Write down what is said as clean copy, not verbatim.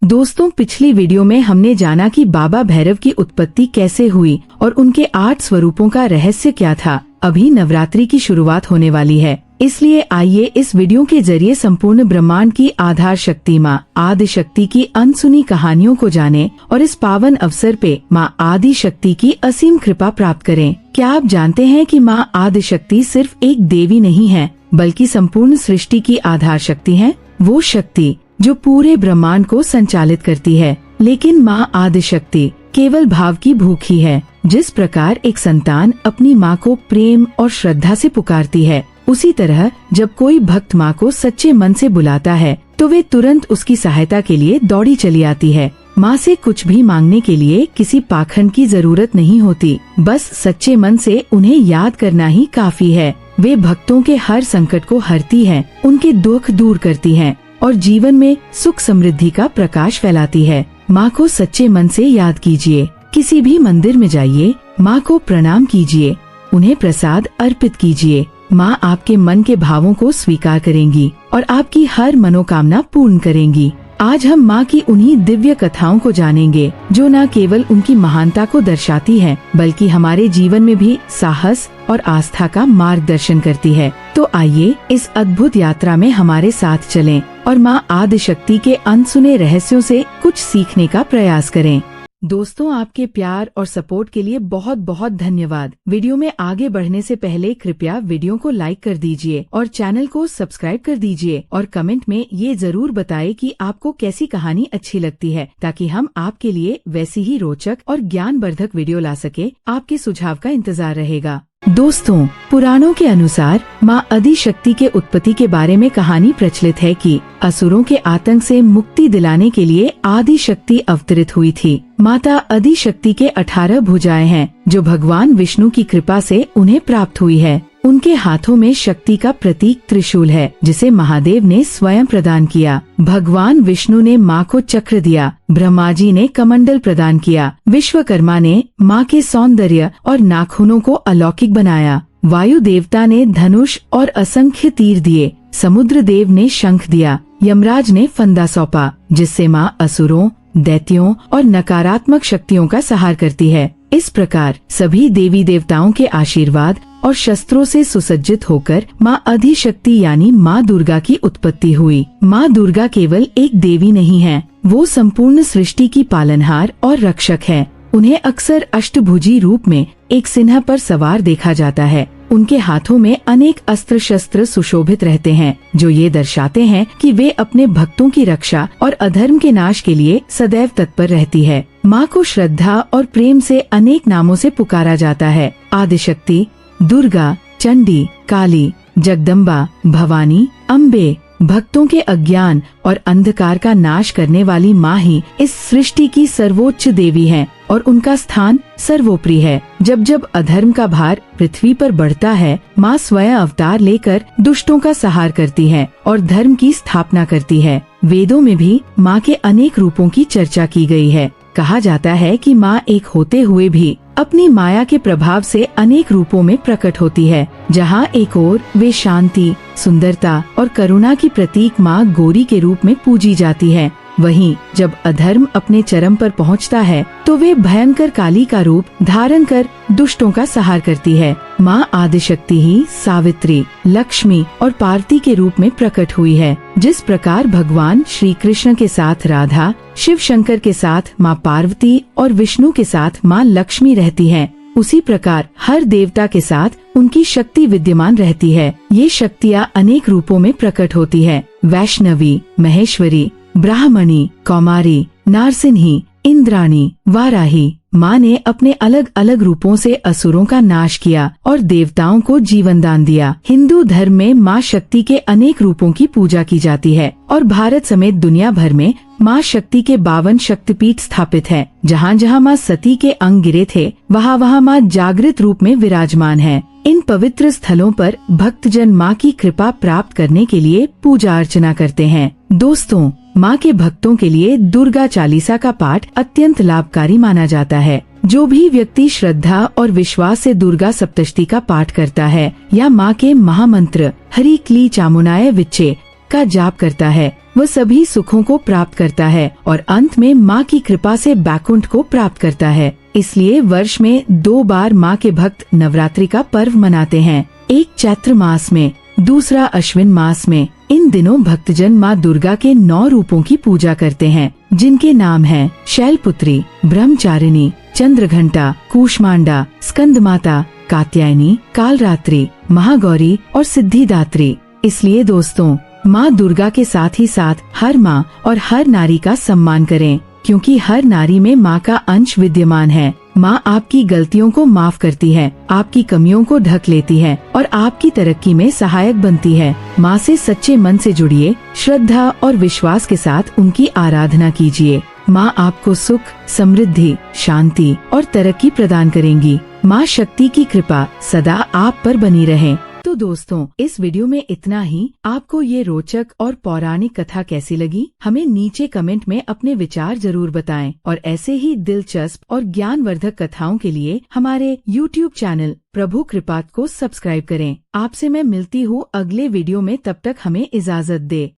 दोस्तों, पिछली वीडियो में हमने जाना कि बाबा भैरव की उत्पत्ति कैसे हुई और उनके 8 स्वरूपों का रहस्य क्या था। अभी नवरात्रि की शुरुआत होने वाली है, इसलिए आइए इस वीडियो के जरिए संपूर्ण ब्रह्मांड की आधार शक्ति माँ आदि शक्ति की अनसुनी कहानियों को जानें और इस पावन अवसर पे माँ आदि शक्ति की असीम कृपा प्राप्त करें। क्या आप जानते हैं कि माँ आदि शक्ति सिर्फ एक देवी नहीं है, बल्कि संपूर्ण सृष्टि की आधार शक्ति है। वो शक्ति जो पूरे ब्रह्मांड को संचालित करती है। लेकिन माँ आदि शक्ति केवल भाव की भूखी है। जिस प्रकार एक संतान अपनी माँ को प्रेम और श्रद्धा से पुकारती है, उसी तरह जब कोई भक्त माँ को सच्चे मन से बुलाता है तो वे तुरंत उसकी सहायता के लिए दौड़ी चली आती है। माँ से कुछ भी मांगने के लिए किसी पाखंड की जरूरत नहीं होती, बस सच्चे मन से उन्हें याद करना ही काफी है। वे भक्तों के हर संकट को हरती है, उनके दुख दूर करती है और जीवन में सुख समृद्धि का प्रकाश फैलाती है। माँ को सच्चे मन से याद कीजिए। किसी भी मंदिर में जाइए, माँ को प्रणाम कीजिए, उन्हें प्रसाद अर्पित कीजिए। माँ आपके मन के भावों को स्वीकार करेंगी और आपकी हर मनोकामना पूर्ण करेंगी। आज हम माँ की उन्हीं दिव्य कथाओं को जानेंगे जो न केवल उनकी महानता को दर्शाती है, बल्कि हमारे जीवन में भी साहस और आस्था का मार्गदर्शन करती है। तो आइए इस अद्भुत यात्रा में हमारे साथ चलें और माँ आदि शक्ति के अनसुने रहस्यों से कुछ सीखने का प्रयास करें। दोस्तों, आपके प्यार और सपोर्ट के लिए बहुत बहुत धन्यवाद। वीडियो में आगे बढ़ने से पहले कृपया वीडियो को लाइक कर दीजिए और चैनल को सब्सक्राइब कर दीजिए और कमेंट में ये जरूर बताएं कि आपको कैसी कहानी अच्छी लगती है, ताकि हम आपके लिए वैसी ही रोचक और ज्ञानवर्धक वीडियो ला सके। आपके सुझाव का इंतजार रहेगा। दोस्तों, पुराणों के अनुसार माँ आदि शक्ति के उत्पत्ति के बारे में कहानी प्रचलित है कि असुरों के आतंक से मुक्ति दिलाने के लिए आदि शक्ति अवतरित हुई थी। माता आदि शक्ति के 18 भुजाएं हैं, जो भगवान विष्णु की कृपा से उन्हें प्राप्त हुई है। उनके हाथों में शक्ति का प्रतीक त्रिशूल है, जिसे महादेव ने स्वयं प्रदान किया। भगवान विष्णु ने माँ को चक्र दिया, ब्रह्मा जी ने कमंडल प्रदान किया, विश्वकर्मा ने माँ के सौंदर्य और नाखूनों को अलौकिक बनाया, वायु देवता ने धनुष और असंख्य तीर दिए, समुद्र देव ने शंख दिया, यमराज ने फंदा सौंपा, जिससे माँ असुरों, दैत्यों और नकारात्मक शक्तियों का संहार करती है। इस प्रकार सभी देवी देवताओं के आशीर्वाद और शस्त्रों से सुसज्जित होकर माँ आदि शक्ति यानी माँ दुर्गा की उत्पत्ति हुई। माँ दुर्गा केवल एक देवी नहीं है, वो संपूर्ण सृष्टि की पालनहार और रक्षक है। उन्हें अक्सर अष्टभुजी रूप में एक सिंह पर सवार देखा जाता है। उनके हाथों में अनेक अस्त्र शस्त्र सुशोभित रहते हैं, जो ये दर्शाते हैं कि वे अपने भक्तों की रक्षा और अधर्म के नाश के लिए सदैव तत्पर रहती है। माँ को श्रद्धा और प्रेम से अनेक नामों से पुकारा जाता है। आदिशक्ति, दुर्गा, चंडी, काली, जगदम्बा, भवानी, अम्बे। भक्तों के अज्ञान और अंधकार का नाश करने वाली माँ ही इस सृष्टि की सर्वोच्च देवी है और उनका स्थान सर्वोपरि है। जब जब अधर्म का भार पृथ्वी पर बढ़ता है, माँ स्वयं अवतार लेकर दुष्टों का संहार करती है और धर्म की स्थापना करती है। वेदों में भी माँ के अनेक रूपों की चर्चा की गई है। कहा जाता है कि माँ एक होते हुए भी अपनी माया के प्रभाव से अनेक रूपों में प्रकट होती है। जहाँ एक ओर वे शांति, सुंदरता और करुणा की प्रतीक माँ गौरी के रूप में पूजी जाती है, वहीं जब अधर्म अपने चरम पर पहुँचता है तो वे भयंकर काली का रूप धारण कर दुष्टों का संहार करती है। माँ आदिशक्ति ही सावित्री, लक्ष्मी और पार्वती के रूप में प्रकट हुई है। जिस प्रकार भगवान श्री कृष्ण के साथ राधा, शिव शंकर के साथ माँ पार्वती और विष्णु के साथ माँ लक्ष्मी रहती हैं, उसी प्रकार हर देवता के साथ उनकी शक्ति विद्यमान रहती है। ये शक्तियाँ अनेक रूपों में प्रकट होती है। वैष्णवी, महेश्वरी, ब्राह्मणी, कौमारी, नारसिंही, इंद्राणी, वाराही। माँ ने अपने अलग अलग रूपों से असुरों का नाश किया और देवताओं को जीवन दान दिया। हिंदू धर्म में माँ शक्ति के अनेक रूपों की पूजा की जाती है और भारत समेत दुनिया भर में माँ शक्ति के 52 शक्तिपीठ स्थापित है। जहाँ जहाँ माँ सती के अंग गिरे थे, वहाँ वहाँ माँ जागृत रूप में विराजमान है। इन पवित्र स्थलों पर भक्तजन माँ की कृपा प्राप्त करने के लिए पूजा अर्चना करते हैं। दोस्तों, माँ के भक्तों के लिए दुर्गा चालीसा का पाठ अत्यंत लाभकारी माना जाता है। जो भी व्यक्ति श्रद्धा और विश्वास से दुर्गा सप्तशती का पाठ करता है या माँ के महामंत्र हरि क्ली चामुंडाय विच्चे का जाप करता है, वह सभी सुखों को प्राप्त करता है और अंत में माँ की कृपा से बैकुंठ को प्राप्त करता है। इसलिए वर्ष में 2 बार माँ के भक्त नवरात्रि का पर्व मनाते हैं, एक चैत्र मास में, दूसरा अश्विन मास में। इन दिनों भक्तजन माँ दुर्गा के 9 रूपों की पूजा करते हैं, जिनके नाम हैं शैलपुत्री, ब्रह्मचारिणी, चंद्रघंटा, कूष्मांडा, स्कंदमाता, कात्यायनी, कालरात्रि, महागौरी और सिद्धिदात्री। इसलिए दोस्तों, माँ दुर्गा के साथ ही साथ हर माँ और हर नारी का सम्मान करें, क्योंकि हर नारी में माँ का अंश विद्यमान है। माँ आपकी गलतियों को माफ करती है, आपकी कमियों को ढक लेती है और आपकी तरक्की में सहायक बनती है। माँ से सच्चे मन से जुड़िए, श्रद्धा और विश्वास के साथ उनकी आराधना कीजिए। माँ आपको सुख, समृद्धि, शांति और तरक्की प्रदान करेंगी। माँ शक्ति की कृपा सदा आप पर बनी रहे। तो दोस्तों, इस वीडियो में इतना ही। आपको ये रोचक और पौराणिक कथा कैसी लगी, हमें नीचे कमेंट में अपने विचार जरूर बताएं और ऐसे ही दिलचस्प और ज्ञानवर्धक कथाओं के लिए हमारे YouTube चैनल प्रभु कृपात को सब्सक्राइब करें। आपसे मैं मिलती हूँ अगले वीडियो में, तब तक हमें इजाजत दे।